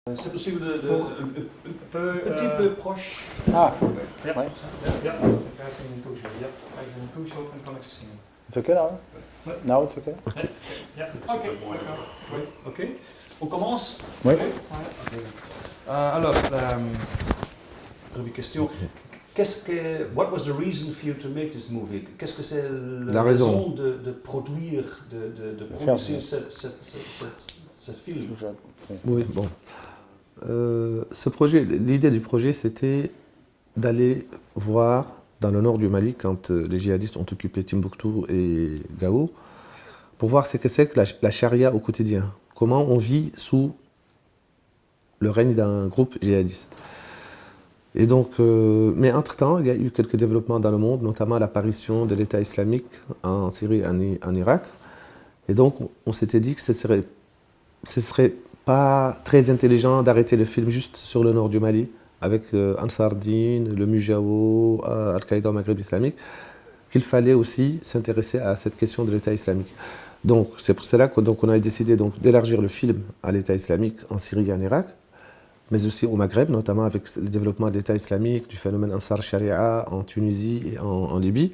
C'est possible Un petit peu proche. Ah, Ja, ouais. ja, als ik kijk in een toeshot. Ja, kijk in een toeshot en kan ik ze zien. It's okay now? Ouais. Now it's okay? Ja, oké, d'accord. Oui, ok. On commence. Oui. Alors, première question. What was the reason for you to make this movie? Qu'est-ce que c'est la raison de produire, de produire cette film? Oui, bon. L'idée du projet, c'était d'aller voir dans le nord du Mali, quand les djihadistes ont occupé Timbuktu et Gao, pour voir ce que c'est que la charia au quotidien. Comment on vit sous le règne d'un groupe djihadiste. Et donc, mais entre-temps, il y a eu quelques développements dans le monde, notamment l'apparition de l'État islamique en Syrie et en Irak. Et donc, on s'était dit que ce serait pas très intelligent d'arrêter le film juste sur le nord du Mali, avec Ansar Dine, le Mujao, Al-Qaïda au Maghreb islamique, qu'il fallait aussi s'intéresser à cette question de l'État islamique. Donc, c'est pour cela qu'on a décidé d'élargir le film à l'État islamique en Syrie et en Irak, mais aussi au Maghreb, notamment avec le développement de l'État islamique, du phénomène Ansar Sharia en Tunisie et en Libye.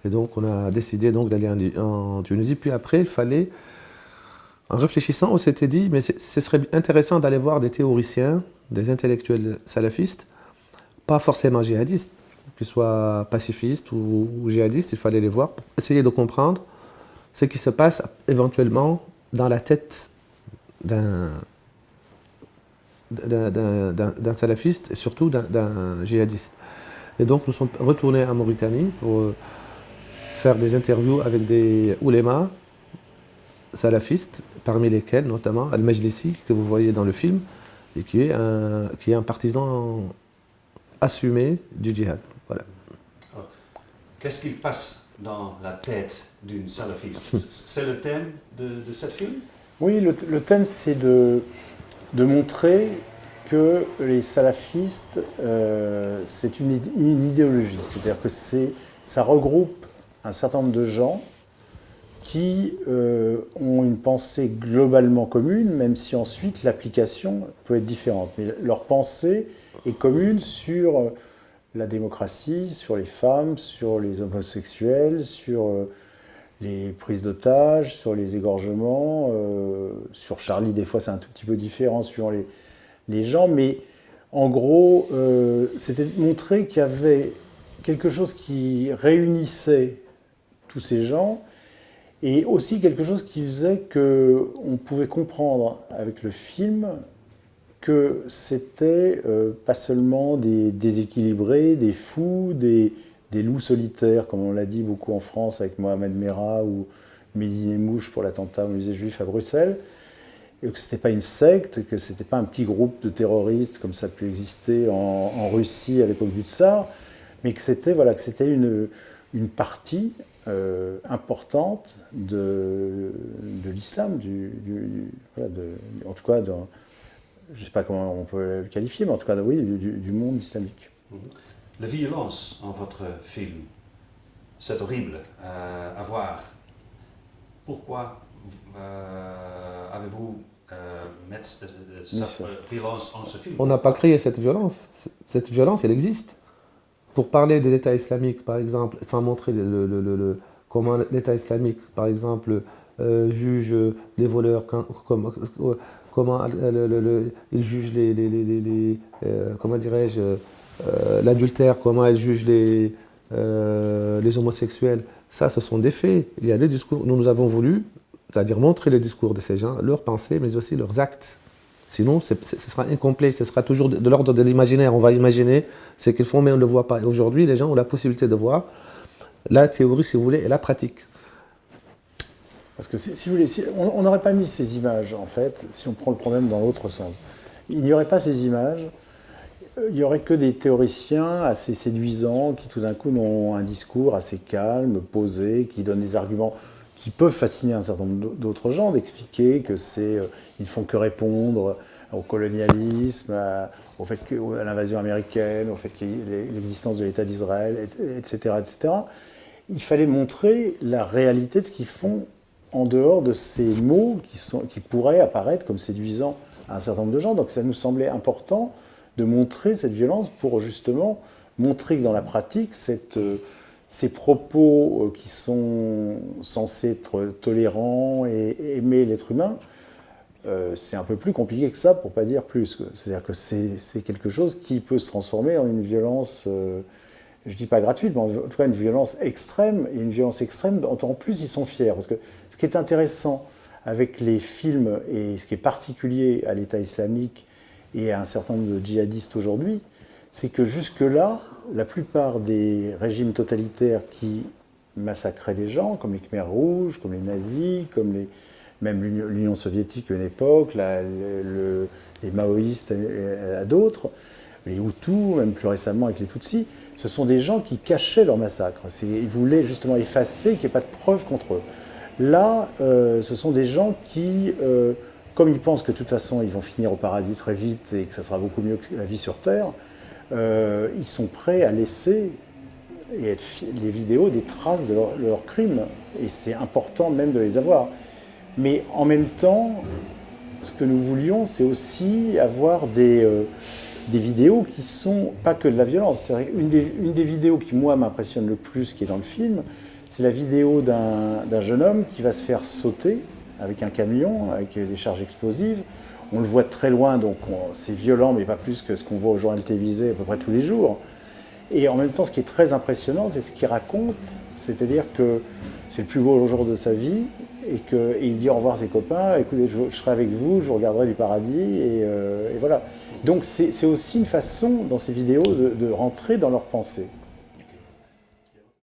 Et donc, on a décidé d'aller en Tunisie. Puis après, il fallait, en réfléchissant, on s'était dit, mais ce serait intéressant d'aller voir des théoriciens, des intellectuels salafistes, pas forcément djihadistes, qu'ils soient pacifistes ou djihadistes, il fallait les voir pour essayer de comprendre ce qui se passe éventuellement dans la tête d'un salafiste et surtout d'un djihadiste. Et donc nous sommes retournés en Mauritanie pour faire des interviews avec des oulémas salafistes, parmi lesquels notamment Al-Majlisi, que vous voyez dans le film, et qui est un partisan assumé du djihad. Voilà. Alors, qu'est-ce qui passe dans la tête d'une salafiste? C'est le thème de cette film? Oui, le thème, c'est de montrer que les salafistes, c'est une idéologie. C'est-à-dire que ça regroupe un certain nombre de gens qui ont une pensée globalement commune, même si ensuite l'application peut être différente. Mais leur pensée est commune sur la démocratie, sur les femmes, sur les homosexuels, sur les prises d'otages, sur les égorgements, sur Charlie, des fois c'est un tout petit peu différent suivant les gens, mais en gros, c'était de montrer qu'il y avait quelque chose qui réunissait tous ces gens, et aussi quelque chose qui faisait qu'on pouvait comprendre avec le film que c'était pas seulement des déséquilibrés, des fous, des loups solitaires, comme on l'a dit beaucoup en France avec Mohamed Merah ou Mehdi Mouche pour l'attentat au musée juif à Bruxelles, et que ce n'était pas une secte, que ce n'était pas un petit groupe de terroristes comme ça a pu exister en Russie à l'époque du Tsar, mais que c'était une partie importante de l'islam, en tout cas, je ne sais pas comment on peut le qualifier, mais en tout cas, oui, du monde islamique. La violence en votre film, c'est horrible à voir. Pourquoi avez-vous mis cette violence en ce film? On n'a pas créé cette violence. Cette violence, elle existe. Pour parler de l'État islamique, par exemple, sans montrer comment l'État islamique, par exemple, juge les voleurs, comment il juge comment dirais-je, l'adultère, comment il juge les homosexuels. Ça, ce sont des faits. Il y a des discours. Nous avons voulu, c'est-à-dire montrer les discours de ces gens, leurs pensées, mais aussi leurs actes. Sinon, ce sera incomplet, ce sera toujours de l'ordre de l'imaginaire. On va imaginer ce qu'ils font, mais on ne le voit pas. Et aujourd'hui, les gens ont la possibilité de voir la théorie, si vous voulez, et la pratique. Parce que, si vous voulez, on n'aurait pas mis ces images, en fait, si on prend le problème dans l'autre sens. Il n'y aurait pas ces images, il n'y aurait que des théoriciens assez séduisants qui, tout d'un coup, ont un discours assez calme, posé, qui donnent des arguments qui peuvent fasciner un certain nombre d'autres gens, d'expliquer que ils ne font que répondre au colonialisme, à l'invasion américaine, au fait qu'il y ait l'existence de l'État d'Israël, etc., etc. Il fallait montrer la réalité de ce qu'ils font en dehors de ces mots qui pourraient apparaître comme séduisants à un certain nombre de gens. Donc ça nous semblait important de montrer cette violence pour justement montrer que dans la pratique, ces propos qui sont censés être tolérants et aimer l'être humain, c'est un peu plus compliqué que ça, pour ne pas dire plus. C'est-à-dire que c'est quelque chose qui peut se transformer en une violence, je ne dis pas gratuite, mais en tout cas une violence extrême, et une violence extrême dont en plus ils sont fiers. Parce que ce qui est intéressant avec les films, et ce qui est particulier à l'État islamique et à un certain nombre de djihadistes aujourd'hui, c'est que jusque-là, la plupart des régimes totalitaires qui massacraient des gens, comme les Khmers rouges, comme les nazis, même l'Union soviétique à une époque, les maoïstes à d'autres, les Hutus, même plus récemment avec les Tutsis, ce sont des gens qui cachaient leur massacre. Ils voulaient justement effacer qu'il n'y ait pas de preuves contre eux. Là, ce sont des gens qui, comme ils pensent que de toute façon ils vont finir au paradis très vite et que ça sera beaucoup mieux que la vie sur Terre, ils sont prêts à laisser les vidéos des traces de leurs crimes. Et c'est important même de les avoir. Mais en même temps, ce que nous voulions, c'est aussi avoir des vidéos qui sont pas que de la violence. Une des vidéos qui, moi, m'impressionne le plus, qui est dans le film, c'est la vidéo d'un jeune homme qui va se faire sauter avec un camion, avec des charges explosives. On le voit de très loin, donc c'est violent, mais pas plus que ce qu'on voit au journal télévisé à peu près tous les jours. Et en même temps, ce qui est très impressionnant, c'est ce qu'il raconte, c'est-à-dire que c'est le plus beau jour de sa vie, et il dit au revoir à ses copains, écoutez, je serai avec vous, je vous regarderai du paradis, et voilà. Donc c'est aussi une façon, dans ces vidéos, de rentrer dans leur pensée.